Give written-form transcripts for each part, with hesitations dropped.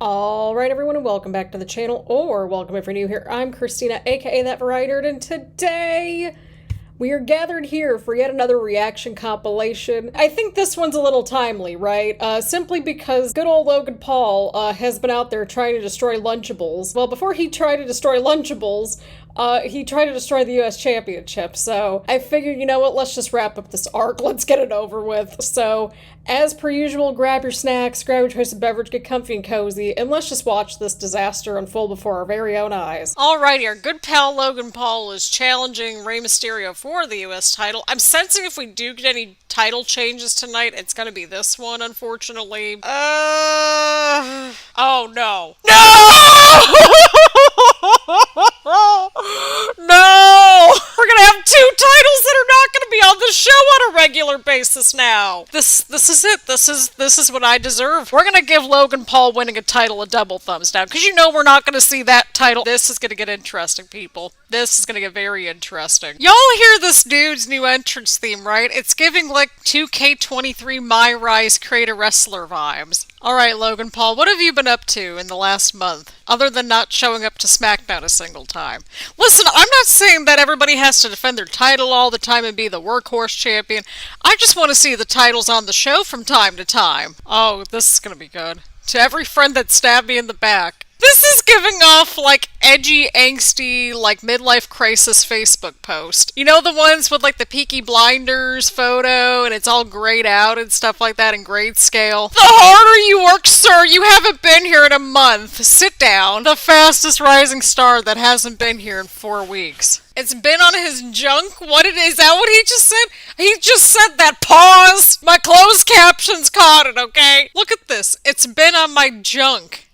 Alright everyone, and welcome back to the channel, or welcome if you're new here. I'm Christina, aka That Variety Nerd, and today we are gathered here for yet another reaction compilation. I think this one's a little timely, right? Simply because good old Logan Paul has been out there trying to destroy Lunchables. Well, before he tried to destroy Lunchables, he tried to destroy the US Championship, so I figured, you know what, let's just wrap up this arc, let's get it over with. So, as per usual, grab your snacks, grab your choice of beverage, get comfy and cozy, and let's just watch this disaster unfold before our very own eyes. Alrighty, our good pal Logan Paul is challenging Rey Mysterio for the US title. I'm sensing if we do get any title changes tonight, it's gonna be this one, unfortunately. Oh no. No! No! We're gonna have two titles that are not gonna be on the show on a regular basis now. This is it. This is what I deserve. We're gonna give Logan Paul winning a title a double thumbs down, because you know we're not gonna see that title. This is gonna get interesting, people. This is gonna get very interesting. Y'all hear this dude's new entrance theme, right? It's giving like 2K23 My Rise Create a Wrestler vibes. Alright, Logan Paul, what have you been up to in the last month, other than not showing up to Smackdown a single time? Listen, I'm not saying that everybody has to defend their title all the time and be the workhorse champion. I just want to see the titles on the show from time to time. Oh, this is gonna be good. To every friend that stabbed me in the back. This is giving off, like, edgy, angsty, like, midlife crisis Facebook post. You know the ones with, like, the Peaky Blinders photo, and it's all grayed out and stuff like that in grade scale? The harder you work, sir! You haven't been here in a month! Sit down. The fastest rising star that hasn't been here in 4 weeks. It's been on his junk? Is that what he just said? He just said that. Pause! My closed captions caught it, okay? Look at this. It's been on my junk.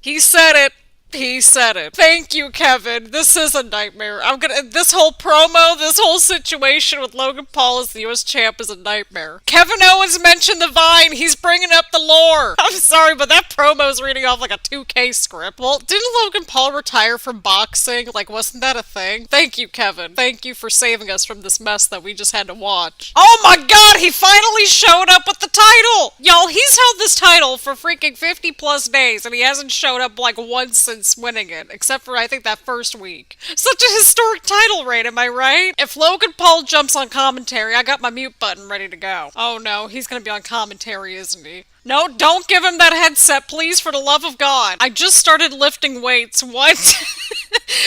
He said it. He said it. Thank you, Kevin. This is a nightmare. This whole promo, this whole situation with Logan Paul as the US champ is a nightmare. Kevin Owens mentioned the Vine. He's bringing up the lore. I'm sorry, but that promo's reading off like a 2K script. Well, didn't Logan Paul retire from boxing? Like, wasn't that a thing? Thank you, Kevin. Thank you for saving us from this mess that we just had to watch. Oh my god, he finally showed up with the title! Y'all, he's held this title for freaking 50 plus days, and he hasn't showed up like once since winning it, except for I think that first week. Such a historic title reign, am I right? If Logan Paul jumps on commentary, I got my mute button ready to go. Oh no, he's gonna be on commentary, isn't he? No, don't give him that headset, please, for the love of God. I just started lifting weights. What?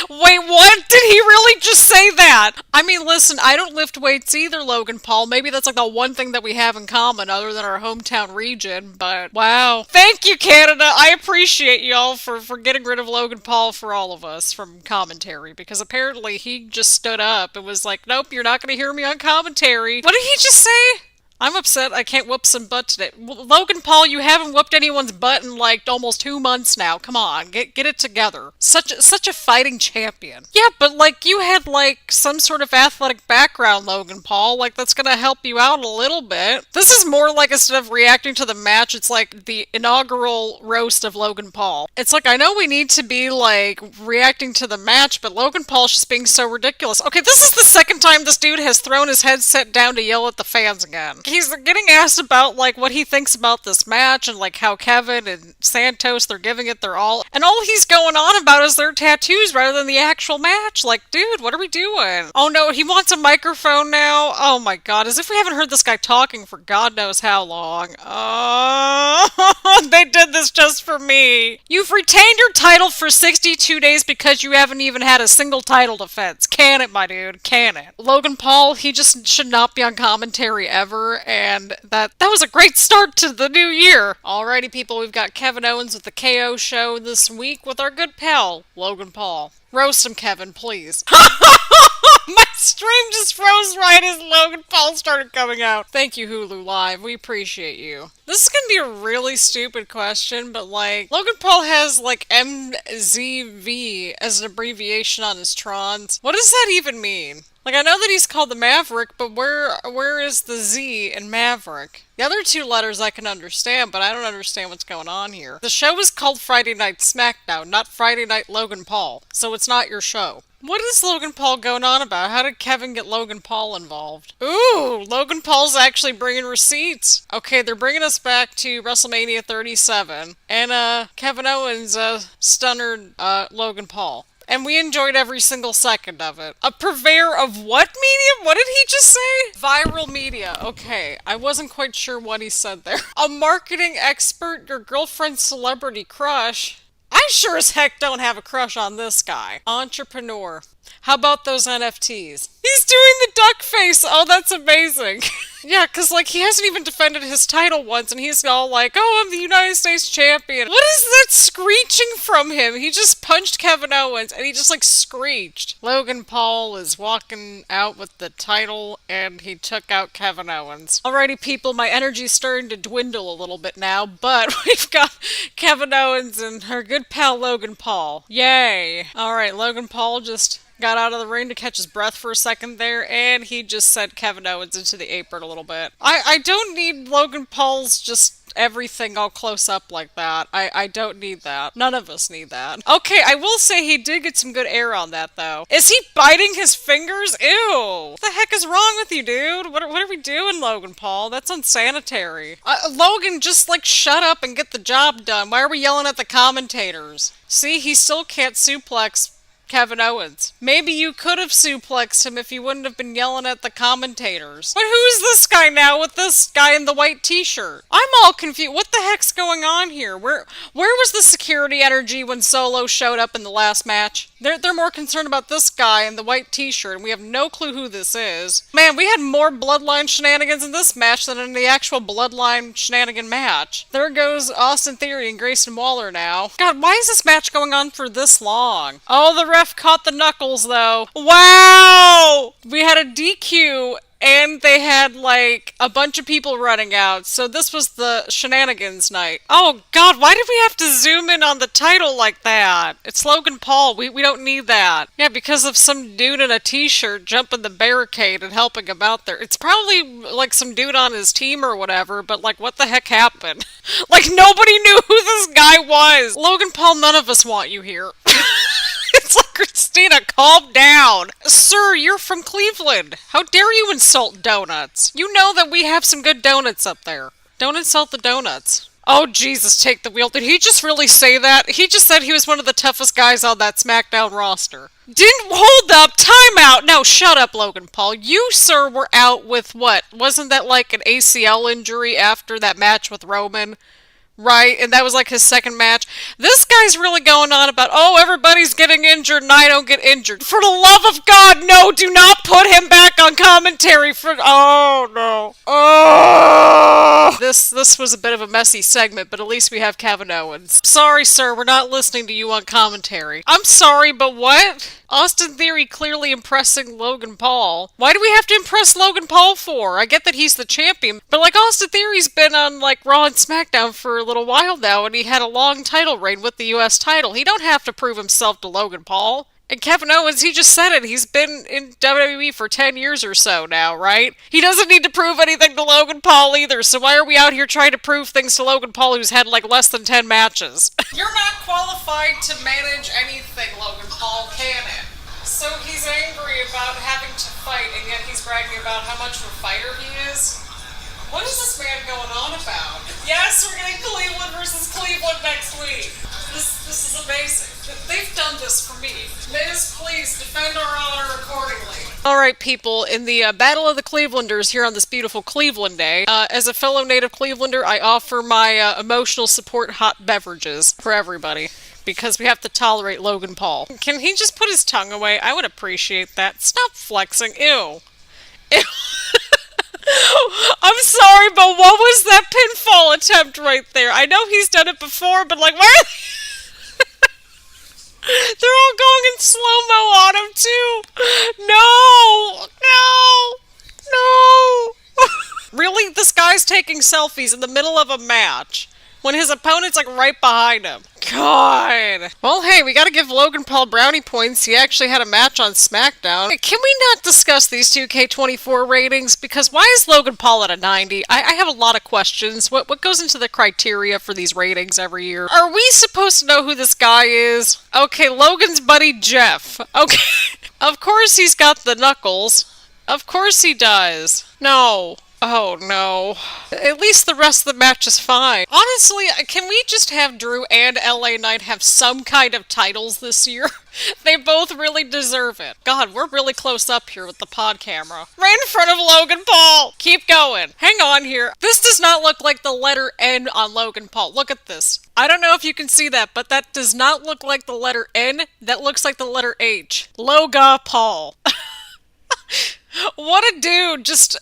Wait, what? Did he really just say that? I mean, listen, I don't lift weights either, Logan Paul. Maybe that's like the one thing that we have in common other than our hometown region, but wow. Thank you, Canada. I appreciate y'all for getting rid of Logan Paul for all of us from commentary, because apparently he just stood up and was like, nope, you're not going to hear me on commentary. What did he just say? I'm upset I can't whoop some butt today. Logan Paul, you haven't whooped anyone's butt in like almost 2 months now. Come on, get it together. Such a fighting champion. Yeah, but like you had like some sort of athletic background, Logan Paul. Like that's gonna help you out a little bit. This is more like instead of reacting to the match, it's like the inaugural roast of Logan Paul. It's like I know we need to be like reacting to the match, but Logan Paul's just being so ridiculous. Okay, this is the second time this dude has thrown his headset down to yell at the fans again. He's getting asked about, like, what he thinks about this match and, like, how Kevin and Santos, they're giving it their all. And all he's going on about is their tattoos rather than the actual match. Like, dude, what are we doing? Oh, no, he wants a microphone now? Oh, my God. As if we haven't heard this guy talking for God knows how long. Oh, they did this just for me. You've retained your title for 62 days because you haven't even had a single title defense. Can it, my dude? Can it? Logan Paul, he just should not be on commentary ever. And that was a great start to the new year. Alrighty, people, we've got Kevin Owens with the KO show this week with our good pal, Logan Paul. Roast him, Kevin, please. My stream just froze right as Logan Paul started coming out. Thank you, Hulu Live. We appreciate you. This is gonna be a really stupid question, but like, Logan Paul has like MZV as an abbreviation on his Trons. What does that even mean? Like, I know that he's called the Maverick, but where is the Z in Maverick? The other 2 letters I can understand, but I don't understand what's going on here. The show is called Friday Night Smackdown, not Friday Night Logan Paul, so it's not your show. What is Logan Paul going on about? How did Kevin get Logan Paul involved? Ooh, Logan Paul's actually bringing receipts. Okay, they're bringing us back to WrestleMania 37. And, Kevin Owens, stunnered, Logan Paul. And we enjoyed every single second of it. A purveyor of what medium? What did he just say? Viral media. Okay, I wasn't quite sure what he said there. A marketing expert, your girlfriend's celebrity crush. I sure as heck don't have a crush on this guy. Entrepreneur. How about those NFTs? He's doing the duck face. Oh, that's amazing. Yeah, because, like, he hasn't even defended his title once, and he's all like, oh, I'm the United States champion. What is that screeching from him? He just punched Kevin Owens, and he just, like, screeched. Logan Paul is walking out with the title, and he took out Kevin Owens. Alrighty, people, my energy's starting to dwindle a little bit now, but we've got Kevin Owens and her good pal Logan Paul. Yay. Alright, Logan Paul just got out of the ring to catch his breath for a second there, and he just sent Kevin Owens into the apron a little bit. I don't need Logan Paul's just everything all close up like that. I don't need that. None of us need that. Okay, I will say he did get some good air on that, though. Is he biting his fingers? Ew. What the heck is wrong with you, dude? What are we doing, Logan Paul? That's unsanitary. Logan, just, like, shut up and get the job done. Why are we yelling at the commentators? See, he still can't suplex Kevin Owens. Maybe you could have suplexed him if you wouldn't have been yelling at the commentators. But who's this guy now with this guy in the white t-shirt? I'm all confused. What the heck's going on here? Where was the security energy when Solo showed up in the last match? They're more concerned about this guy in the white t-shirt, and we have no clue who this is. Man, we had more Bloodline shenanigans in this match than in the actual Bloodline shenanigan match. There goes Austin Theory and Grayson Waller now. God, why is this match going on for this long? Oh, the ref caught the knuckles, though. Wow! We had a DQ, and they had, like, a bunch of people running out, so this was the shenanigans night. Oh, God, why did we have to zoom in on the title like that? It's Logan Paul. We don't need that. Yeah, because of some dude in a t-shirt jumping the barricade and helping him out there. It's probably, like, some dude on his team or whatever, but, like, what the heck happened? Like, nobody knew who this guy was. Logan Paul, none of us want you here. It's like, Christina, calm down. Sir, you're from Cleveland. How dare you insult Doughnuts? You know that we have some good donuts up there. Don't insult the Doughnuts. Oh, Jesus, take the wheel. Did he just really say that? He just said he was one of the toughest guys on that SmackDown roster. Hold up, time out. No, shut up, Logan Paul. You, sir, were out with what? Wasn't that like an ACL injury after that match with Roman? Right, and that was like his second match. This guy's really going on about, oh, everybody's getting injured and I don't get injured. For the love of God, no, do not put him back on commentary for, oh, no. Oh. This was a bit of a messy segment, but at least we have Kevin Owens. Sorry, sir, we're not listening to you on commentary. I'm sorry, but what? Austin Theory clearly impressing Logan Paul. Why do we have to impress Logan Paul for? I get that he's the champion, but like Austin Theory's been on like Raw and SmackDown for a little while now, and he had a long title reign with the US title. He don't have to prove himself to Logan Paul. And Kevin Owens, he just said it. He's been in WWE for 10 years or so now, right? He doesn't need to prove anything to Logan Paul either, so why are we out here trying to prove things to Logan Paul who's had like less than 10 matches? You're not qualified to manage anything, Logan Paul, can it? So he's angry about having to fight, and yet he's bragging about how much of a fighter he is? What is this man going on about? Yes, we're getting Cleveland versus Cleveland next week. This is amazing. They've done this for me. Miz, please defend our honor accordingly. Alright, people, in the Battle of the Clevelanders here on this beautiful Cleveland day, as a fellow native Clevelander, I offer my emotional support hot beverages for everybody. Because we have to tolerate Logan Paul. Can he just put his tongue away? I would appreciate that. Stop flexing. Ew. Ew. I'm sorry, but what was that pinfall attempt right there? I know he's done it before, but like, where are they're all going in slow-mo on him, too. No. No. No. Really? This guy's taking selfies in the middle of a match when his opponent's like right behind him. God. Well, hey, we gotta give Logan Paul brownie points. He actually had a match on SmackDown. Can we not discuss these 2K24 ratings? Because why is Logan Paul at a 90? I have a lot of questions. What goes into the criteria for these ratings every year? Are we supposed to know who this guy is? Okay, Logan's buddy Jeff. Okay. Of course he's got the knuckles. Of course he does. No. Oh no. At least the rest of the match is fine. Honestly, can we just have Drew and LA Knight have some kind of titles this year? They both really deserve it. God, we're really close up here with the pod camera. Right in front of Logan Paul! Keep going. Hang on here. This does not look like the letter N on Logan Paul. Look at this. I don't know if you can see that, but that does not look like the letter N. That looks like the letter H. Logah Paul. What a dude. Just...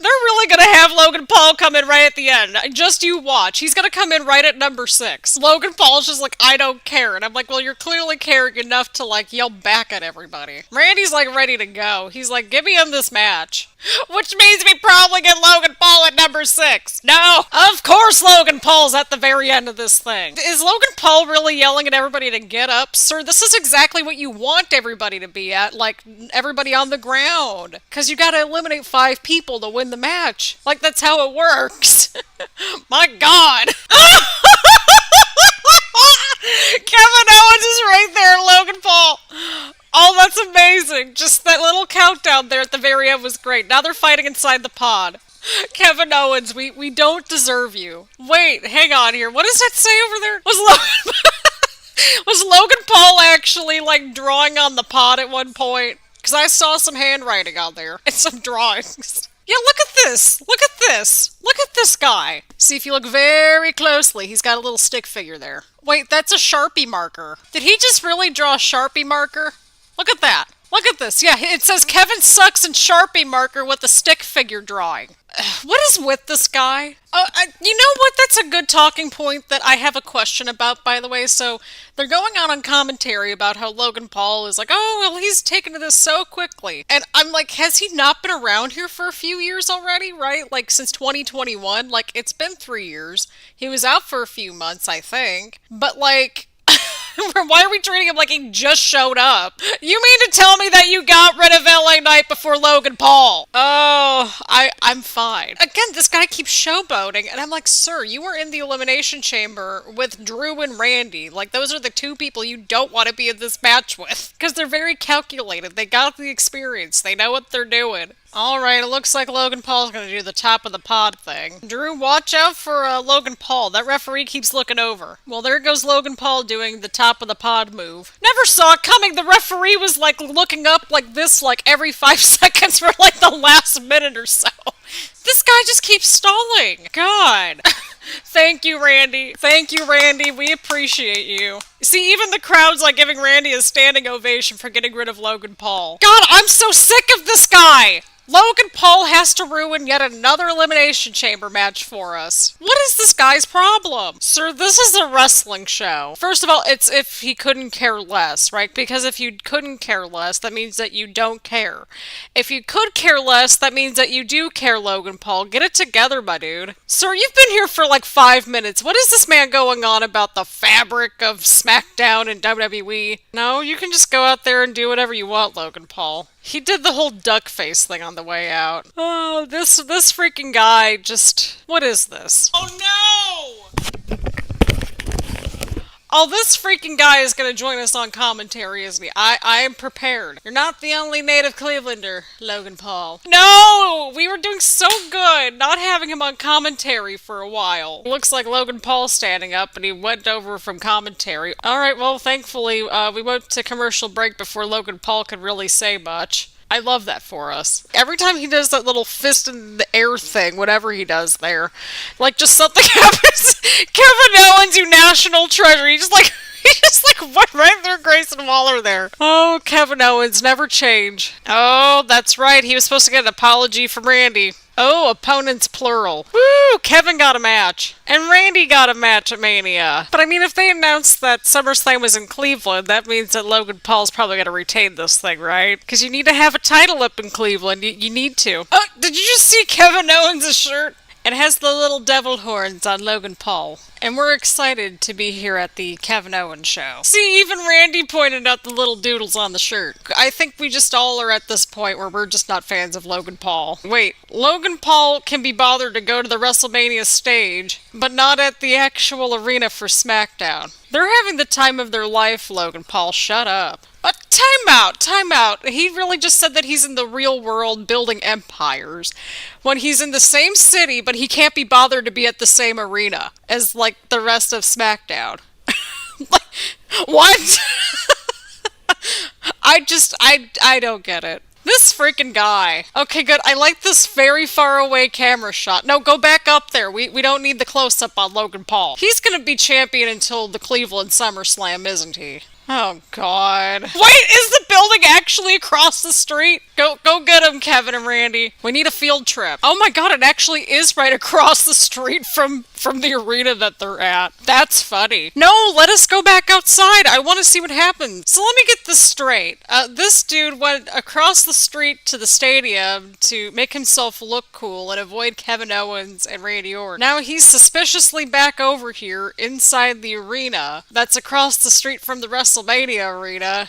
They're really gonna have Logan Paul come in right at the end. Just you watch. He's gonna come in right at number 6. Logan Paul's just like, I don't care. And I'm like, well, you're clearly caring enough to, like, yell back at everybody. Randy's, like, ready to go. He's like, give me him this match. Which means we probably get Logan Paul at number 6. No! Of course Logan Paul's at the very end of this thing. Is Logan Paul really yelling at everybody to get up? Sir, this is exactly what you want everybody to be at. Like, everybody on the ground. Because you gotta eliminate 5 people to win the match. Like, that's how it works. My God. Kevin Owens is right there, Logan Paul. Oh, that's amazing. Just that little countdown there at the very end was great. Now they're fighting inside the pod. Kevin Owens, we don't deserve you. Wait, hang on here. What does that say over there? Was Logan Paul actually, like, drawing on the pod at one point? Because I saw some handwriting on there and some drawings. Yeah, look at this. Look at this. Look at this guy. See, if you look very closely, he's got a little stick figure there. Wait, that's a Sharpie marker. Did he just really draw a Sharpie marker? Look at that. Look at this. Yeah, it says Kevin sucks in Sharpie marker with a stick figure drawing. What is with this guy? You know what? That's a good talking point that I have a question about, by the way. So they're going on commentary about how Logan Paul is like, oh, well, he's taken to this so quickly. And I'm like, has he not been around here for a few years already, right? Like, since 2021? Like, it's been 3 years. He was out for a few months, I think. But, like... Why are we treating him like he just showed up? You mean to tell me that you got rid of LA Knight before Logan Paul? Oh, I'm fine. Again, this guy keeps showboating, and I'm like, sir, you were in the Elimination Chamber with Drew and Randy. Like, those are the 2 people you don't want to be in this match with. Because they're very calculated. They got the experience. They know what they're doing. Alright, it looks like Logan Paul's gonna do the top of the pod thing. Drew, watch out for Logan Paul. That referee keeps looking over. Well, there goes Logan Paul doing the top of the pod move. Never saw it coming. The referee was, like, looking up like this, like, every 5 seconds for, like, the last minute or so. This guy just keeps stalling. God. Thank you, Randy. Thank you, Randy. We appreciate you. See, even the crowd's like giving Randy a standing ovation for getting rid of Logan Paul. God, I'm so sick of this guy! Logan Paul has to ruin yet another Elimination Chamber match for us. What is this guy's problem? Sir, this is a wrestling show. First of all, it's if he couldn't care less, right? Because if you couldn't care less, that means that you don't care. If you could care less, that means that you do care, Logan Paul. Get it together, my dude. Sir, you've been here for like 5 minutes. What is this man going on about the fabric of Smackdown and WWE? No, you can just go out there and do whatever you want, Logan Paul. He did the whole duck face thing on the way out. Oh, this freaking guy just... What is this? Oh no! Oh, this freaking guy is gonna join us on commentary, isn't he? I am prepared. You're not the only native Clevelander, Logan Paul. No! We were doing so good not having him on commentary for a while. Looks like Logan Paul's standing up and he went over from commentary. Alright, well, thankfully, we went to commercial break before Logan Paul could really say much. I love that for us. Every time he does that little fist in the air thing, whatever he does there, like just something happens. Kevin Owens, you national treasure. He just like went right through Grayson Waller there. Oh, Kevin Owens, never change. Oh, that's right. He was supposed to get an apology from Randy. Oh, opponents plural. Woo! Kevin got a match. And Randy got a match at Mania. But I mean, if they announced that SummerSlam was in Cleveland, that means that Logan Paul's probably going to retain this thing, right? Because you need to have a title up in Cleveland. You need to. Oh, did you just see Kevin Owens' shirt? It has the little devil horns on Logan Paul. And we're excited to be here at the Kevin Owens show. See, even Randy pointed out the little doodles on the shirt. I think we just all are at this point where we're just not fans of Logan Paul. Wait, Logan Paul can be bothered to go to the WrestleMania stage, but not at the actual arena for SmackDown. They're having the time of their life, Logan Paul. Shut up. Time out. He really just said that he's in the real world building empires when he's in the same city, but he can't be bothered to be at the same arena as, like, the rest of SmackDown. What? I don't get it. This freaking guy. Okay, good. I like this very far away camera shot. No, go back up there. We don't need the close-up on Logan Paul. He's gonna be champion until the Cleveland SummerSlam, isn't he? Oh, God. Wait, is the building actually across the street? Go get him, Kevin and Randy. We need a field trip. Oh my God, it actually is right across the street from the arena that they're at. That's funny. No, let us go back outside. I want to see what happens. So let me get this straight. This dude went across the street to the stadium to make himself look cool and avoid Kevin Owens and Randy Orton. Now he's suspiciously back over here inside the arena that's across the street from the WrestleMania arena,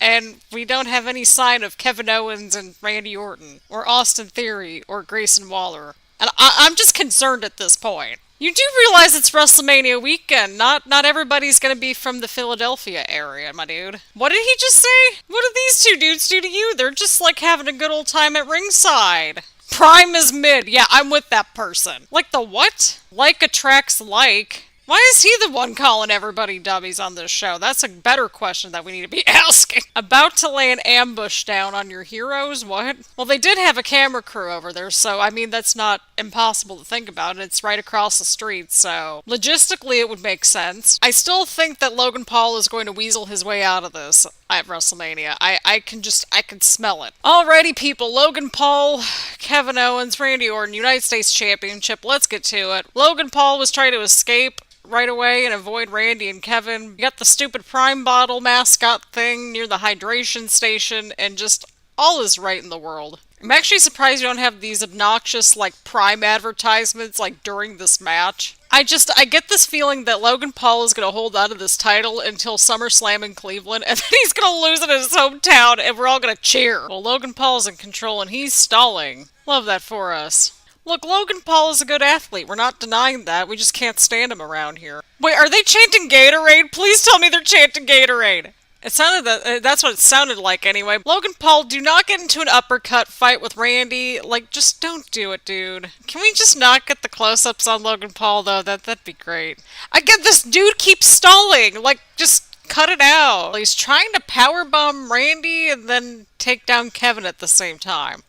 and we don't have any sign of Kevin Owens and Randy Orton, or Austin Theory, or Grayson Waller. And I'm just concerned at this point. You do realize it's WrestleMania weekend. Not everybody's gonna be from the Philadelphia area, my dude. What did he just say? What did these two dudes do to you? They're just like having a good old time at ringside. Prime is mid. Yeah, I'm with that person. Like the what? Like attracts like. Why is he the one calling everybody dummies on this show? That's a better question that we need to be asking. About to lay an ambush down on your heroes? What? Well, they did have a camera crew over there, so, I mean, that's not impossible to think about. It's right across the street, so logistically it would make sense. I still think that Logan Paul is going to weasel his way out of this at WrestleMania. I can smell it. Alrighty, people. Logan Paul, Kevin Owens, Randy Orton, United States Championship. Let's get to it. Logan Paul was trying to escape right away and avoid Randy and Kevin. You got the stupid Prime bottle mascot thing near the hydration station, and just all is right in the world. I'm actually surprised you don't have these obnoxious, like, Prime advertisements, like, during this match. I get this feeling that Logan Paul is going to hold on to this title until SummerSlam in Cleveland, and then he's going to lose it in his hometown, and we're all going to cheer. Well, Logan Paul's in control, and he's stalling. Love that for us. Look, Logan Paul is a good athlete. We're not denying that. We just can't stand him around here. Wait, are they chanting Gatorade? Please tell me they're chanting Gatorade. It sounded that's what it sounded like anyway. Logan Paul, do not get into an uppercut fight with Randy. Like, just don't do it, dude. Can we just not get the close-ups on Logan Paul, though? That'd be great. I get this dude keeps stalling. Like, just cut it out. He's trying to powerbomb Randy and then take down Kevin at the same time.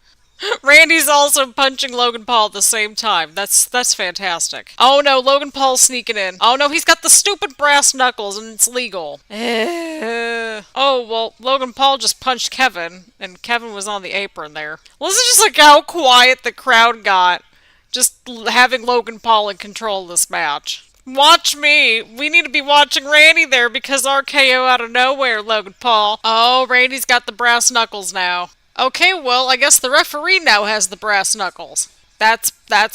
Randy's also punching Logan Paul at the same time. That's fantastic. Oh no, Logan Paul's sneaking in. Oh no, he's got the stupid brass knuckles and it's legal. Oh, well, Logan Paul just punched Kevin, and Kevin was on the apron there. Listen just like how quiet the crowd got, just having Logan Paul in control of this match. Watch me. We need to be watching Randy there because RKO out of nowhere, Logan Paul. Oh, Randy's got the brass knuckles now. Okay, well, I guess the referee now has the brass knuckles. That's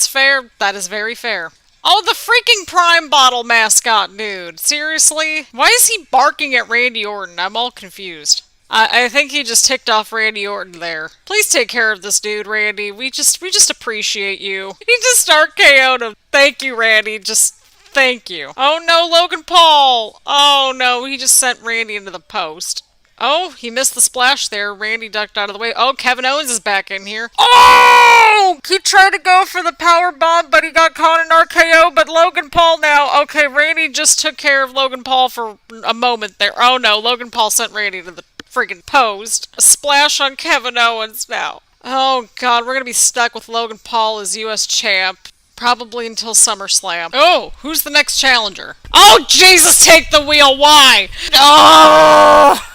fair. That is very fair. Oh, the freaking Prime bottle mascot dude. Seriously? Why is he barking at Randy Orton? I'm all confused. I think he just ticked off Randy Orton there. Please take care of this dude, Randy. We just appreciate you. He just RKO'd him. Thank you, Randy. Just thank you. Oh no, Logan Paul. Oh no, he just sent Randy into the post. Oh, he missed the splash there. Randy ducked out of the way. Oh, Kevin Owens is back in here. Oh! He tried to go for the power bomb, but he got caught in RKO. But Logan Paul now. Okay, Randy just took care of Logan Paul for a moment there. Oh no, Logan Paul sent Randy to the friggin' post. A splash on Kevin Owens now. Oh god, we're gonna be stuck with Logan Paul as US champ. Probably until SummerSlam. Oh, who's the next challenger? Oh, Jesus, take the wheel. Why? Oh!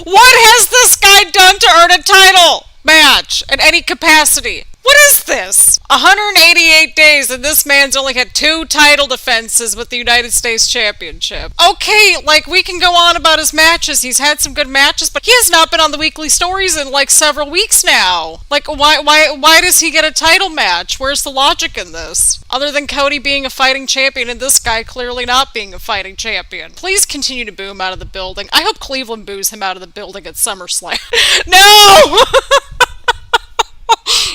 What has this guy done to earn a title match in any capacity? What is this? 188 days and this man's only had 2 title defenses with the United States Championship. Okay, like, we can go on about his matches. He's had some good matches, but he has not been on the weekly stories in, like, several weeks now. Like, why does he get a title match? Where's the logic in this? Other than Cody being a fighting champion and this guy clearly not being a fighting champion. Please continue to boo him out of the building. I hope Cleveland boos him out of the building at SummerSlam. No!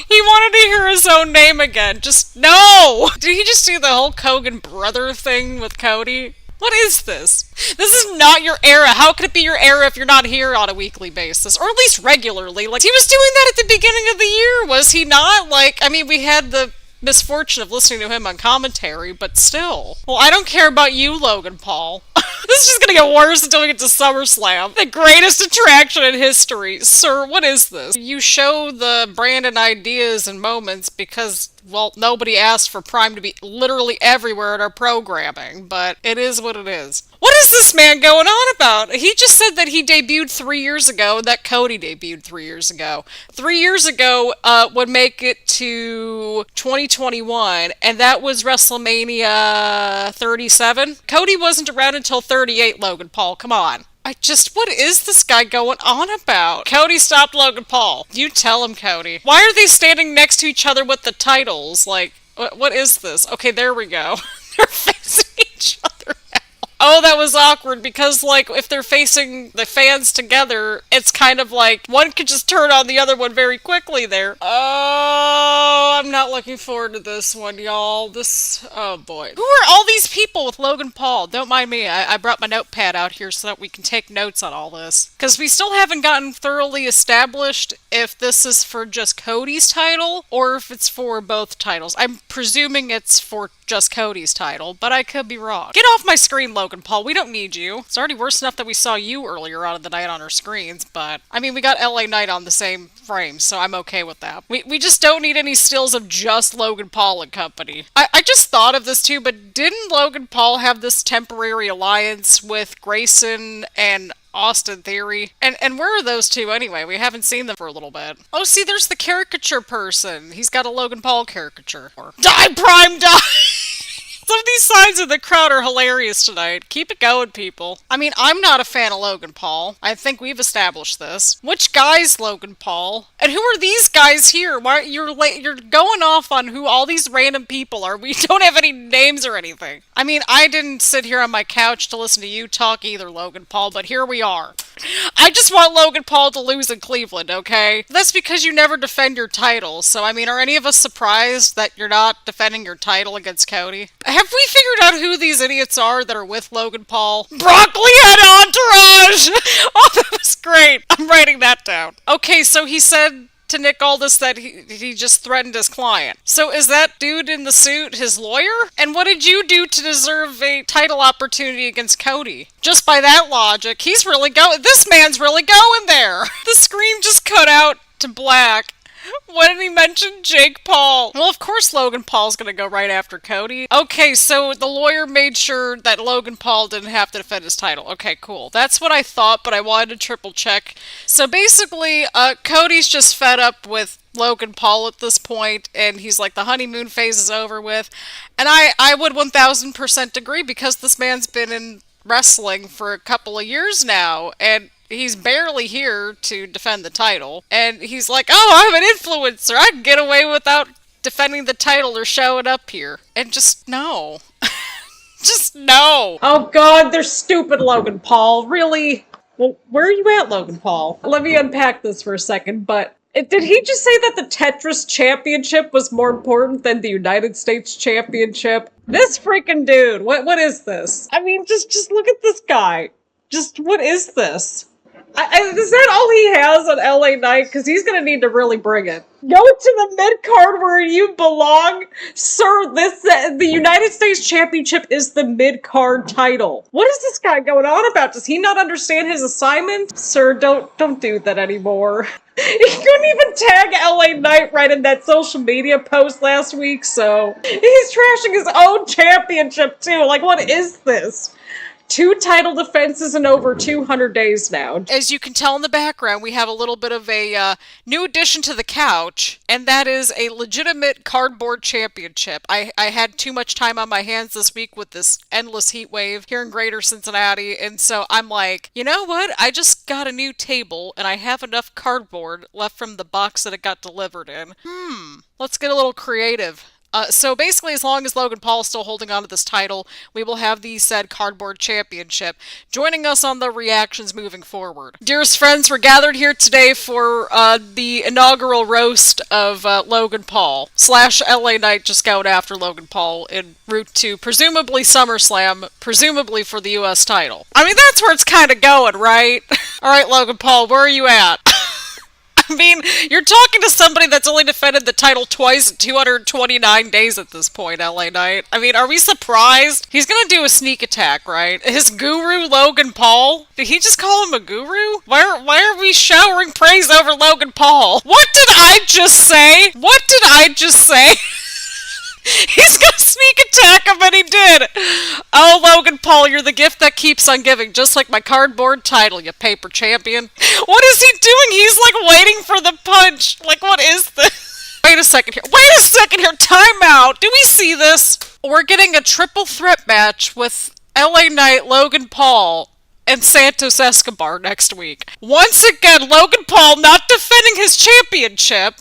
He wanted to hear his own name again. Just, no! Did he just do the whole Hogan brother thing with Cody? What is this? This is not your era. How could it be your era if you're not here on a weekly basis? Or at least regularly. Like, he was doing that at the beginning of the year, was he not? Like, I mean, we had the misfortune of listening to him on commentary, but still. Well, I don't care about you, Logan Paul. This is just gonna get worse until we get to SummerSlam. The greatest attraction in history. Sir, what is this? You show the brand and ideas and moments because, well, nobody asked for Prime to be literally everywhere in our programming, but it is what it is. What is this man going on about? He just said that he debuted 3 years ago, and that Cody debuted 3 years ago. 3 years ago would make it to 2021, and that was WrestleMania 37. Cody wasn't around until 38, Logan Paul. Come on. What is this guy going on about? Cody stopped Logan Paul. You tell him, Cody. Why are they standing next to each other with the titles? Like, what is this? Okay, there we go. They're facing each other now. Oh, that was awkward because, like, if they're facing the fans together, it's kind of like one could just turn on the other one very quickly there. Oh, I'm not looking forward to this one, y'all. Oh boy. Who are all these people with Logan Paul? Don't mind me. I brought my notepad out here so that we can take notes on all this. Because we still haven't gotten thoroughly established if this is for just Cody's title or if it's for both titles. I'm presuming it's for just Cody's title, but I could be wrong. Get off my screen, Logan Paul. We don't need you. It's already worse enough that we saw you earlier on in the night on our screens, but I mean, we got LA Knight on the same frame, so I'm okay with that. We just don't need any stills of just Logan Paul and company. I just thought of this too, but didn't Logan Paul have this temporary alliance with Grayson and Austin Theory? And where are those two anyway? We haven't seen them for a little bit. Oh, see, there's the caricature person. He's got a Logan Paul caricature. Die, Prime, die! Some of these signs in the crowd are hilarious tonight. Keep it going, people. I mean, I'm not a fan of Logan Paul. I think we've established this. Which guy's Logan Paul? And who are these guys here? Why you're going off on who all these random people are. We don't have any names or anything. I mean, I didn't sit here on my couch to listen to you talk either, Logan Paul, but here we are. I just want Logan Paul to lose in Cleveland, okay? That's because you never defend your title. So, I mean, are any of us surprised that you're not defending your title against Cody? Have we figured out who these idiots are that are with Logan Paul? Broccoli and Entourage! Oh, that was great. I'm writing that down. Okay, so he said to Nick Aldis that he just threatened his client. So is that dude in the suit his lawyer? And what did you do to deserve a title opportunity against Cody? Just by that logic, this man's really going there. The screen just cut out to black. When did he mention Jake Paul? Well, of course Logan Paul's gonna go right after Cody. Okay, so the lawyer made sure that Logan Paul didn't have to defend his title. Okay, cool. That's what I thought, but I wanted to triple check. So basically, Cody's just fed up with Logan Paul at this point, and he's like, the honeymoon phase is over with. And I would 1000% agree, because this man's been in wrestling for a couple of years now, and he's barely here to defend the title. And he's like, oh, I'm an influencer. I can get away without defending the title or showing up here. And just no. Just no. Oh God, they're stupid, Logan Paul. Really? Well, where are you at, Logan Paul? Let me unpack this for a second, but did he just say that the Tetris Championship was more important than the United States Championship? This freaking dude, what is this? I mean, just look at this guy. Just, what is this? Is that all he has on LA Knight? Because he's going to need to really bring it. Go to the mid-card where you belong. Sir, the United States Championship is the mid-card title. What is this guy going on about? Does he not understand his assignment? Sir, don't do that anymore. He couldn't even tag LA Knight right in that social media post last week, so he's trashing his own championship too. Like, what is this? 2 title defenses in over 200 days now. As you can tell in the background, we have a little bit of a new addition to the couch, and that is a legitimate cardboard championship. I had too much time on my hands this week with this endless heat wave here in Greater Cincinnati, and so I'm like, you know what? I just got a new table, and I have enough cardboard left from the box that it got delivered in. Let's get a little creative. So basically, as long as Logan Paul is still holding on to this title, we will have the said cardboard championship joining us on the reactions moving forward. Dearest friends, we're gathered here today for the inaugural roast of Logan Paul / LA Knight just going after Logan Paul en route to presumably SummerSlam, presumably for the US title. I mean, that's where it's kind of going, right? Alright, Logan Paul, where are you at? I mean, you're talking to somebody that's only defended the title twice in 229 days at this point, LA Knight. I mean, are we surprised? He's gonna do a sneak attack, right? His guru, Logan Paul? Did he just call him a guru? Why are we showering praise over Logan Paul? What did I just say? What did I just say? He's gonna sneak attack him, and he did! Oh, Logan Paul, you're the gift that keeps on giving, just like my cardboard title, you paper champion. What is he doing? He's like waiting for the punch. Like, what is this? Wait a second here. Wait a second here. Time out. Do we see this? We're getting a triple threat match with LA Knight, Logan Paul, and Santos Escobar next week. Once again, Logan Paul not defending his championship.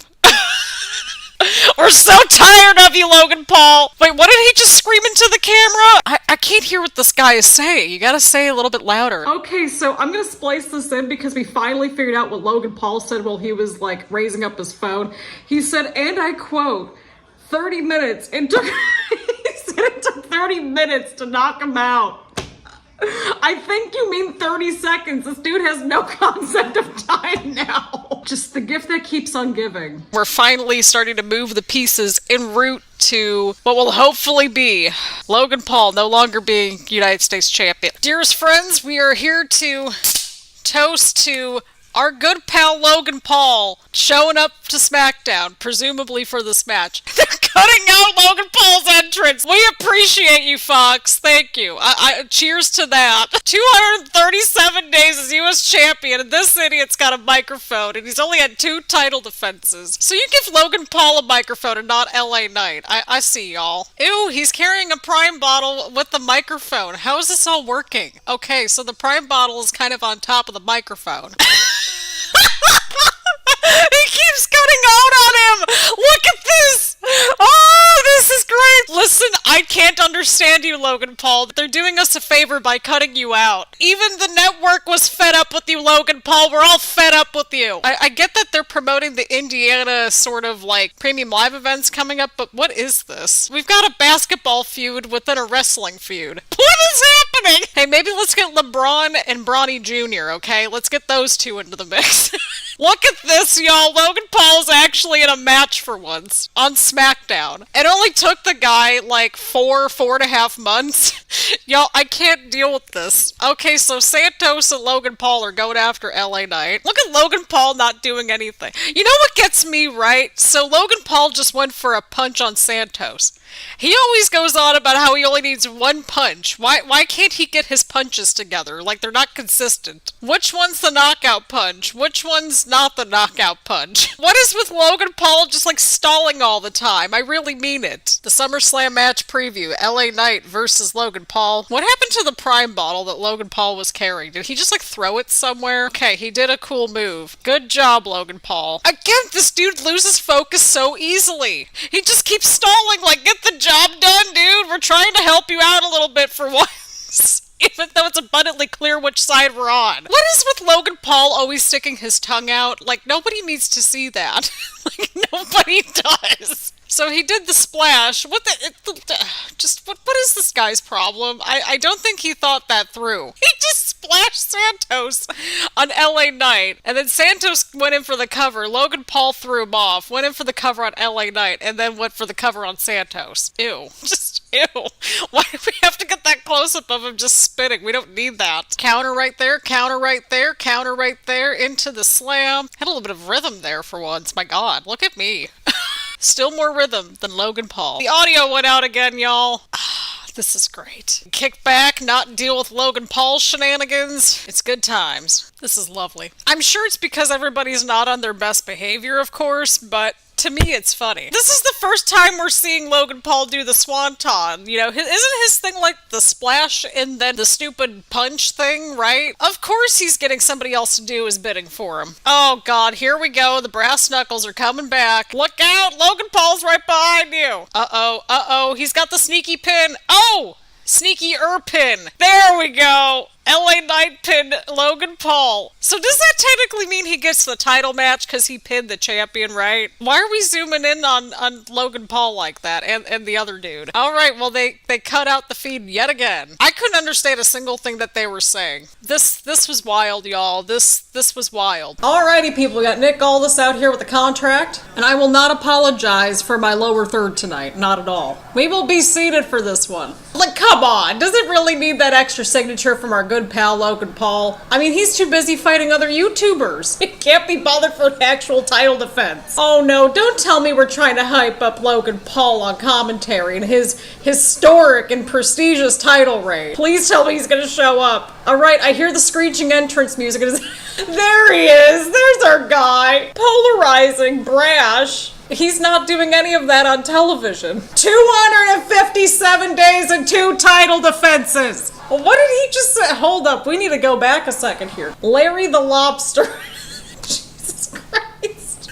We're so tired of you, Logan Paul! Wait, what did he just scream into the camera? I can't hear what this guy is saying. You gotta say it a little bit louder. Okay, so I'm gonna splice this in because we finally figured out what Logan Paul said while he was, like, raising up his phone. He said, and I quote, 30 minutes. He said it took 30 minutes to knock him out. I think you mean 30 seconds. This dude has no concept of time now. Just the gift that keeps on giving. We're finally starting to move the pieces en route to what will hopefully be Logan Paul no longer being United States champion. Dearest friends, we are here to toast to our good pal Logan Paul showing up to SmackDown, presumably for this match. They're cutting out Logan Paul's entrance. We appreciate you, Fox. Thank you. Cheers to that. 237 days as U.S. champion, and this idiot's got a microphone, and he's only had 2 title defenses. So you give Logan Paul a microphone and not LA Knight. I see y'all. Ew, he's carrying a Prime bottle with the microphone. How is this all working? Okay, so the Prime bottle is kind of on top of the microphone. He keeps cutting out on him! Look at this! Oh, this is great! Listen, I can't understand you, Logan Paul. They're doing us a favor by cutting you out. Even the network was fed up with you, Logan Paul. We're all fed up with you. I get that they're promoting the Indiana sort of like premium live events coming up, but what is this? We've got a basketball feud within a wrestling feud. What is happening? Hey, maybe let's get LeBron and Bronny Jr., okay? Let's get those two into the mix. Look at this, y'all. Logan Paul's actually in a match for once on SmackDown. It only took the guy like 4.5 months. Y'all, I can't deal with this. Okay, so Santos and Logan Paul are going after LA Knight. Look at Logan Paul not doing anything. You know what gets me right? So Logan Paul just went for a punch on Santos. He always goes on about how he only needs 1 punch. Why can't he get his punches together? Like, they're not consistent. Which one's the knockout punch? Which one's not the knockout punch? What is with Logan Paul just, like, stalling all the time? I really mean it. The SummerSlam match preview, LA Knight versus Logan Paul. What happened to the Prime bottle that Logan Paul was carrying? Did he just, like, throw it somewhere? Okay, he did a cool move. Good job, Logan Paul. Again, this dude loses focus so easily. He just keeps stalling, like, get the job done, dude. We're trying to help you out a little bit for once. Even though it's abundantly clear which side we're on. What is with Logan Paul always sticking his tongue out? Like, nobody needs to see that. Like, nobody does. So he did the splash. What is this guy's problem? I don't think he thought that through. He just splashed Santos on LA Knight. And then Santos went in for the cover. Logan Paul threw him off. Went in for the cover on LA Knight. And then went for the cover on Santos. Ew. Just ew. Why do we have to get that close-up of him just spinning? We don't need that. Counter right there. Counter right there. Counter right there. Into the slam. Had a little bit of rhythm there for once. My God. Look at me. Still more rhythm than Logan Paul. The audio went out again, y'all. This is great. Kick back, not deal with Logan Paul's shenanigans. It's good times. This is lovely. I'm sure it's because everybody's not on their best behavior, of course, but to me, it's funny. This is the first time we're seeing Logan Paul do the swanton. You know, isn't his thing like the splash and then the stupid punch thing, right? Of course he's getting somebody else to do his bidding for him. Oh God, here we go. The brass knuckles are coming back. Look out, Logan Paul's right behind you. Uh-oh, he's got the sneaky pin. Oh! Sneaky pin. There we go. LA Knight pinned Logan Paul. So does that technically mean he gets the title match because he pinned the champion, right? Why are we zooming in on Logan Paul like that and the other dude? All right, well, they cut out the feed yet again. I couldn't understand a single thing that they were saying. This was wild, y'all. This was wild. Alrighty, people, we got Nick Aldis out here with the contract, and I will not apologize for my lower third tonight. Not at all. We will be seated for this one. Like, come on. Does it really need that extra signature from our good pal Logan Paul? I mean, he's too busy fighting other YouTubers. He can't be bothered for an actual title defense. Oh no, don't tell me we're trying to hype up Logan Paul on commentary and his historic and prestigious title reign. Please tell me he's gonna show up. Alright, I hear the screeching entrance music. There he is! There's our guy! Polarizing, brash. He's not doing any of that on television. 257 days and 2 title defenses! Well, what did he just say? Hold up, we need to go back a second here. Larry the Lobster. Jesus Christ.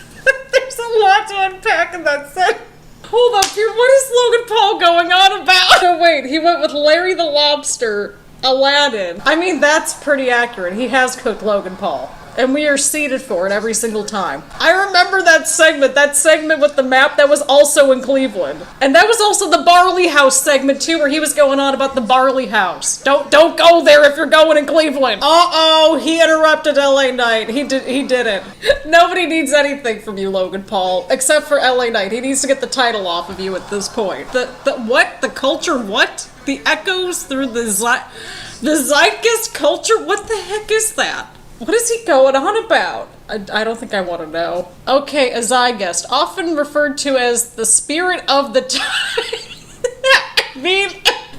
There's a lot to unpack in that sentence. Hold up here, what is Logan Paul going on about? Oh wait, he went with Larry the Lobster, Aladdin. I mean, that's pretty accurate. He has cooked Logan Paul. And we are seated for it every single time. I remember that segment with the map that was also in Cleveland. And that was also the Barley House segment too, where he was going on about the Barley House. Don't go there if you're going in Cleveland. Uh-oh, he interrupted LA Knight. He did it. Nobody needs anything from you, Logan Paul, except for LA Knight. He needs to get the title off of you at this point. The what? The culture what? The echoes through the zeitgeist culture? What the heck is that? What is he going on about? I don't think I want to know. Okay, a zeitgeist, often referred to as the spirit of the time.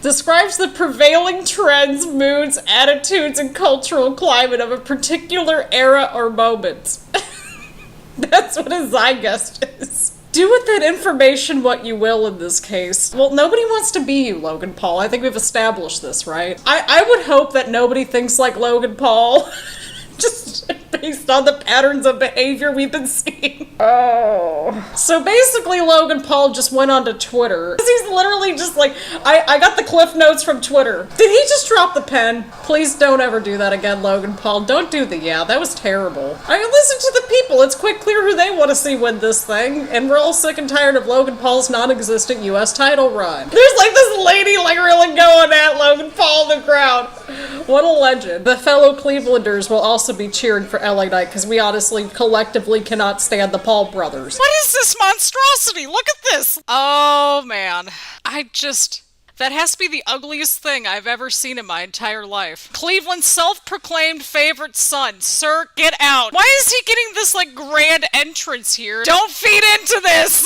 Describes the prevailing trends, moods, attitudes, and cultural climate of a particular era or moment. That's what a zeitgeist is. Do with that information what you will in this case. Well, nobody wants to be you, Logan Paul. I think we've established this, right? I would hope that nobody thinks like Logan Paul. Just based on the patterns of behavior we've been seeing. Oh. So basically Logan Paul just went onto Twitter. He's literally just like, I got the cliff notes from Twitter. Did he just drop the pen? Please don't ever do that again, Logan Paul. Don't do the that was terrible. I mean, listen to the people. It's quite clear who they want to see win this thing. And we're all sick and tired of Logan Paul's non-existent US title run. There's like this lady like really going at Logan Paul in the crowd. What a legend. The fellow Clevelanders will also be cheering for LA Knight because we honestly collectively cannot stand the Paul brothers. What is this monstrosity? Look at this! Oh man. That has to be the ugliest thing I've ever seen in my entire life. Cleveland's self-proclaimed favorite son. Sir, get out. Why is he getting this, like, grand entrance here? Don't feed into this!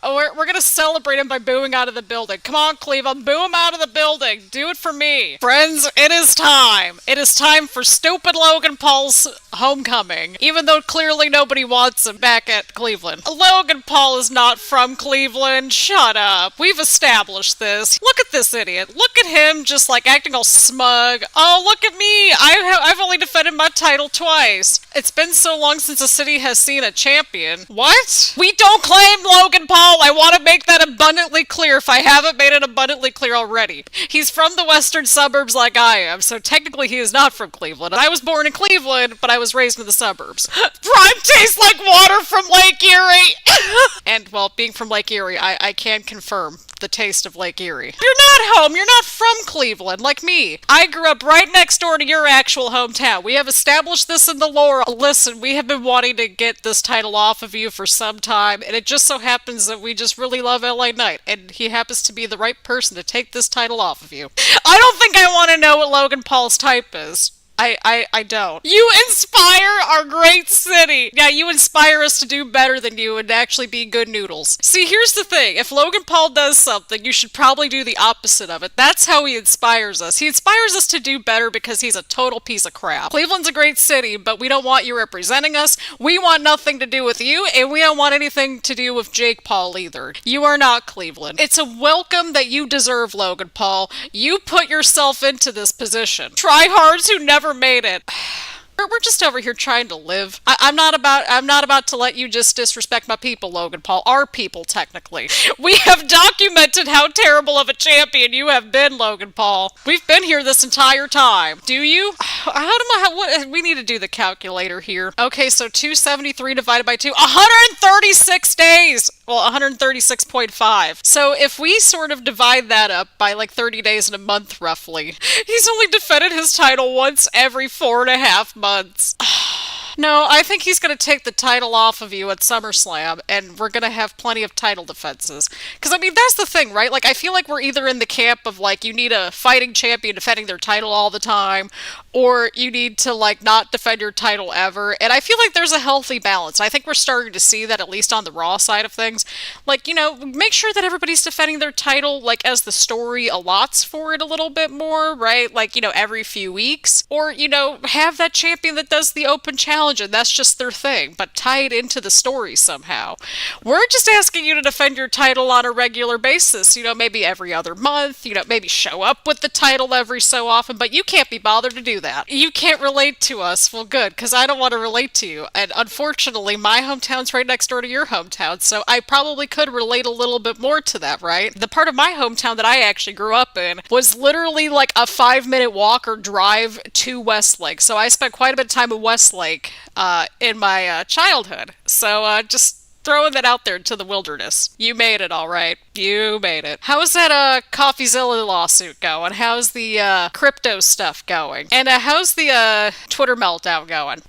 Oh, we're gonna celebrate him by booing out of the building. Come on, Cleveland, boo him out of the building. Do it for me. Friends, it is time. It is time for stupid Logan Paul's homecoming. Even though clearly nobody wants him back at Cleveland. Logan Paul is not from Cleveland. Shut up. We've established this. Look at this idiot. Look at him just like acting all smug. Oh, look at me. I've only defended my title twice. It's been so long since the city has seen a champion. What? We don't claim Logan Paul. I want to make that abundantly clear if I haven't made it abundantly clear already. He's from the western suburbs like I am, so technically he is not from Cleveland. I was born in Cleveland, but I was raised in the suburbs. Prime tastes like water from Lake Erie. And, well, being from Lake Erie, I can confirm the taste of Lake Erie. You're not home. You're not from Cleveland, like me. I grew up right next door to your actual hometown. We have established this in the lore. Listen, we have been wanting to get this title off of you for some time, and it just so happens that we just really love LA Knight, and he happens to be the right person to take this title off of you. I don't think I want to know what Logan Paul's type is. I don't. You inspire our great city. Yeah, you inspire us to do better than you and actually be good noodles. See, here's the thing. If Logan Paul does something, you should probably do the opposite of it. That's how he inspires us. He inspires us to do better because he's a total piece of crap. Cleveland's a great city, but we don't want you representing us. We want nothing to do with you, and we don't want anything to do with Jake Paul either. You are not Cleveland. It's a welcome that you deserve, Logan Paul. You put yourself into this position. Tryhards who never made it. We're just over here trying to live. I'm not about to let you just disrespect my people, Logan Paul. Our people, technically. We have documented how terrible of a champion you have been, Logan Paul. We've been here this entire time. Do you? We need to do the calculator here. Okay, so 273 divided by 2. 136 days! Well, 136.5. So if we sort of divide that up by like 30 days in a month, roughly, he's only defended his title once every 4.5 months. No, I think he's going to take the title off of you at SummerSlam, and we're going to have plenty of title defenses. Because, I mean, that's the thing, right? Like, I feel like we're either in the camp of, like, you need a fighting champion defending their title all the time, or you need to, like, not defend your title ever. And I feel like there's a healthy balance. I think we're starting to see that, at least on the Raw side of things. Like, you know, make sure that everybody's defending their title, like, as the story allots for it a little bit more, right? Like, you know, every few weeks. Or, you know, have that champion that does the open challenge, and that's just their thing, but tie it into the story somehow. We're just asking you to defend your title on a regular basis, you know, maybe every other month, you know, maybe show up with the title every so often, but you can't be bothered to do that. You can't relate to us. Well, good, because I don't want to relate to you, and unfortunately, my hometown's right next door to your hometown, so I probably could relate a little bit more to that, right? The part of my hometown that I actually grew up in was literally like a 5-minute walk or drive to Westlake, so I spent quite a bit of time in Westlake in my childhood. So just throwing that out there to the wilderness. You made it, all right. You made it. How's that CoffeeZilla lawsuit going? How's the crypto stuff going? And how's the Twitter meltdown going?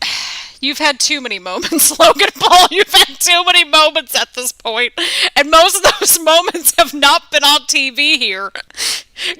You've had too many moments, Logan Paul. You've had too many moments at this point. And most of those moments have not been on TV here.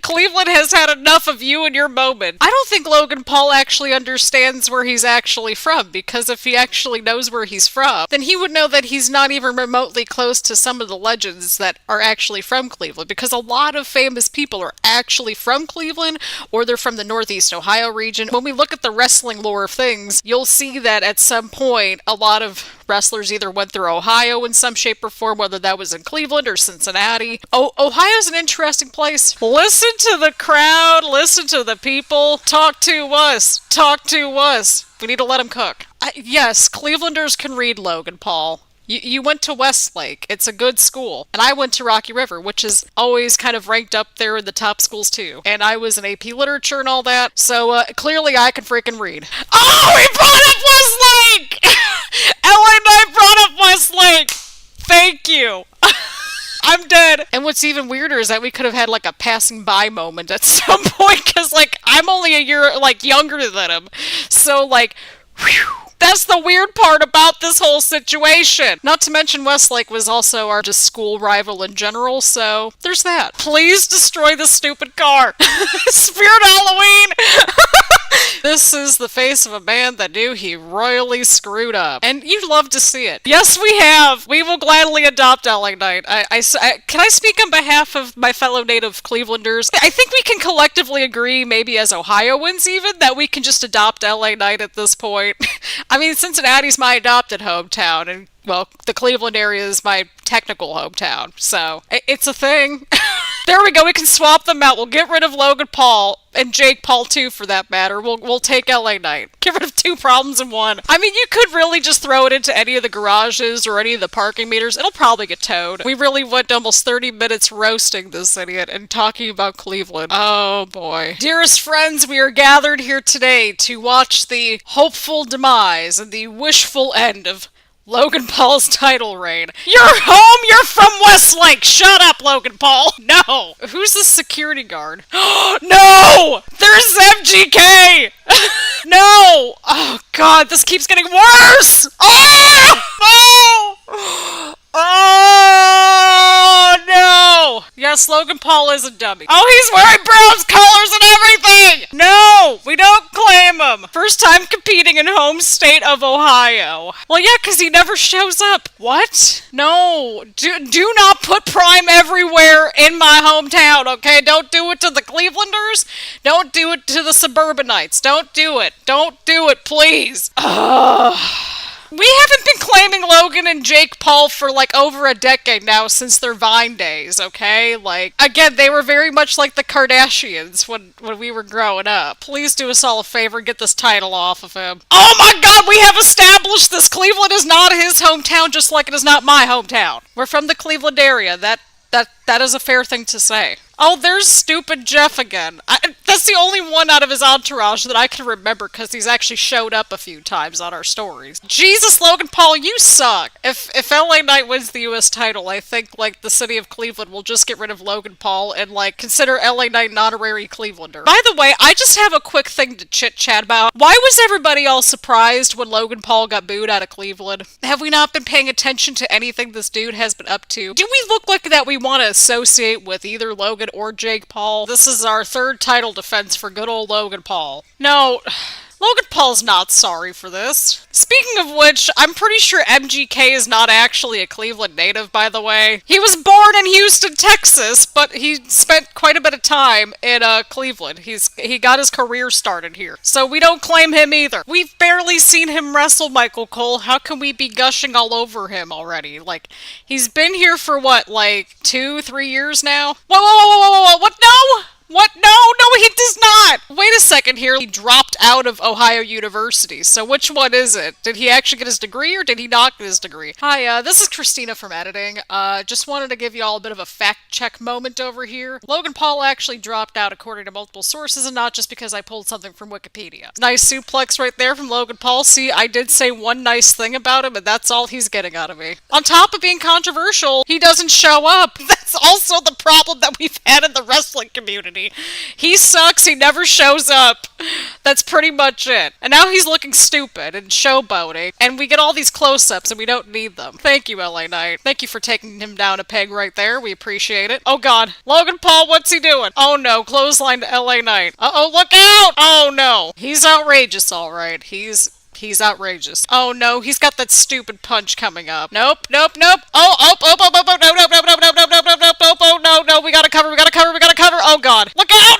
Cleveland has had enough of you and your moment. I don't think Logan Paul actually understands where he's actually from, because if he actually knows where he's from, then he would know that he's not even remotely close to some of the legends that are actually from Cleveland, because a lot of famous people are actually from Cleveland, or they're from the Northeast Ohio region. When we look at the wrestling lore of things, you'll see that at some point, a lot of wrestlers either went through Ohio in some shape or form, whether that was in Cleveland or Cincinnati. Ohio's an interesting place. Listen to the crowd, listen to the people, talk to us, talk to us. We need to let them cook. Yes, Clevelanders can read, Logan Paul. You went to Westlake. It's a good school. And I went to Rocky River, which is always kind of ranked up there in the top schools too. And I was in AP Literature and all that. So clearly I can freaking read. Oh, he brought up Westlake! LA Knight brought up Westlake! Thank you. I'm dead. And what's even weirder is that we could have had like a passing by moment at some point, because like I'm only a year like younger than him. So like, whew. That's the weird part about this whole situation. Not to mention Westlake was also our just school rival in general, so there's that. Please destroy this stupid car. Spirit Halloween! This is the face of a man that knew he royally screwed up. And you'd love to see it. Yes, we have. We will gladly adopt LA Knight. Can I speak on behalf of my fellow native Clevelanders? I think we can collectively agree, maybe as Ohioans even, that we can just adopt LA Knight at this point. I mean, Cincinnati's my adopted hometown, and, well, the Cleveland area is my technical hometown, so it's a thing. There we go, we can swap them out. We'll get rid of Logan Paul, and Jake Paul too, for that matter. We'll take LA Knight. Get rid of 2 problems in 1. I mean, you could really just throw it into any of the garages or any of the parking meters. It'll probably get towed. We really went almost 30 minutes roasting this idiot and talking about Cleveland. Oh boy. Dearest friends, we are gathered here today to watch the hopeful demise and the wishful end of Logan Paul's title reign. You're home! You're from Westlake! Shut up, Logan Paul! No! Who's the security guard? No! There's MGK! No! Oh god, this keeps getting worse! Oh! Oh! Oh no! Yeah, Yes, Logan Paul is a dummy. Oh, he's wearing Browns colors and everything! No, we don't claim him. First time competing in home state of Ohio. Well, yeah, because he never shows up. What? No, do not put Prime everywhere in my hometown, okay? Don't do it to the Clevelanders. Don't do it to the suburbanites. Don't do it. Don't do it, please. Ugh. We haven't been claiming Logan and Jake Paul for like over a decade now since their Vine days, okay? Like, again, they were very much like the Kardashians when we were growing up. Please do us all a favor and get this title off of him. Oh my god, we have established this! Cleveland is not his hometown, just like it is not my hometown. We're from the Cleveland area. That is a fair thing to say. Oh, there's stupid Jeff again. That's the only one out of his entourage that I can remember because he's actually showed up a few times on our stories. Jesus, Logan Paul, you suck. If LA Knight wins the US title, I think, like, the city of Cleveland will just get rid of Logan Paul and, like, consider LA Knight an honorary Clevelander. By the way, I just have a quick thing to chit-chat about. Why was everybody all surprised when Logan Paul got booed out of Cleveland? Have we not been paying attention to anything this dude has been up to? Do we look like that we want to associate with either Logan or Jake Paul? This is our third title defense for good old Logan Paul. No, Logan Paul's not sorry for this. Speaking of which, I'm pretty sure MGK is not actually a Cleveland native, by the way. He was born in Houston, Texas, but he spent quite a bit of time in Cleveland. He got his career started here. So we don't claim him either. We've barely seen him wrestle Michael Cole. How can we be gushing all over him already? Like, he's been here for what, like 2-3 years now? Whoa, what? No! What? No, he does not! Wait a second here. He dropped out of Ohio University, so which one is it? Did he actually get his degree, or did he not get his degree? Hi, this is Christina from editing. Just wanted to give you all a bit of a fact-check moment over here. Logan Paul actually dropped out according to multiple sources, and not just because I pulled something from Wikipedia. Nice suplex right there from Logan Paul. See, I did say one nice thing about him, and that's all he's getting out of me. On top of being controversial, he doesn't show up. That's also the problem that we've had in the wrestling community. He sucks, he never shows up. That's pretty much it. And now he's looking stupid and showboating, and we get all these close-ups and we don't need them. Thank you, LA Knight. Thank you for taking him down a peg right there. We appreciate it. Oh god. Logan Paul, what's he doing? Oh no, clothesline to LA Knight. Uh-oh, look out! Oh no. He's outrageous, alright. He's outrageous. Oh no, he's got that stupid punch coming up. Nope. Oh, no, we gotta cover. Oh god. Look out!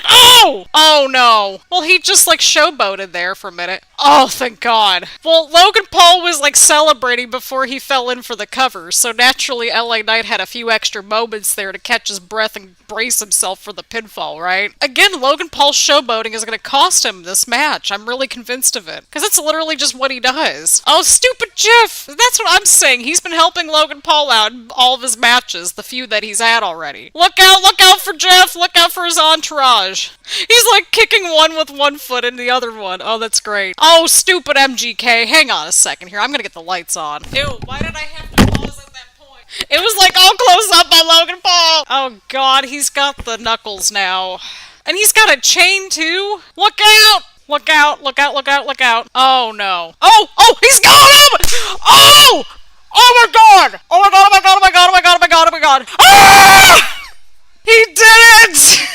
Oh no. Well, he just like showboated there for a minute. Oh, thank god. Well, Logan Paul was like celebrating before he fell in for the cover, so naturally LA Knight had a few extra moments there to catch his breath and brace himself for the pinfall, right? Again, Logan Paul's showboating is gonna cost him this match. I'm really convinced of it. Because it's literally just what he does. Oh, stupid Jeff! That's what I'm saying. He's been helping Logan Paul out in all of his matches, the few that he's had already. Look out for Jeff! Look out for his entourage! He's like kicking one with one foot and the other one. Oh, that's great. Oh, stupid MGK. Hang on a second here. I'm gonna get the lights on. Ew, why did I have to pause at that point? It was like all close up on Logan Paul! Oh god, he's got the knuckles now. And he's got a chain too? Look out! Look out. Oh no. Oh, he's got him! Oh! Oh my god! Ah! He did it!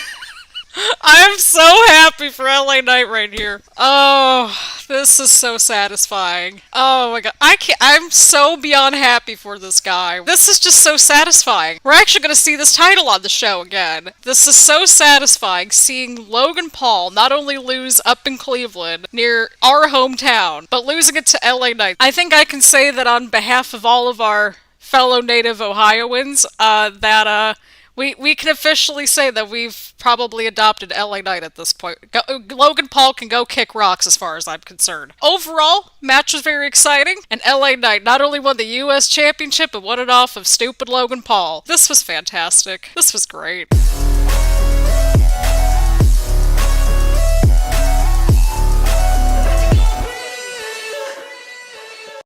I'm so happy for LA Knight right here. Oh, this is so satisfying. Oh my god. I'm so beyond happy for this guy. This is just so satisfying. We're actually going to see this title on the show again. This is so satisfying seeing Logan Paul not only lose up in Cleveland, near our hometown, but losing it to LA Knight. I think I can say that on behalf of all of our fellow native Ohioans, that we can officially say that we've probably adopted LA Knight at this point. Logan Paul can go kick rocks as far as I'm concerned. Overall, match was very exciting, and LA Knight not only won the US Championship, but won it off of stupid Logan Paul. This was fantastic. This was great.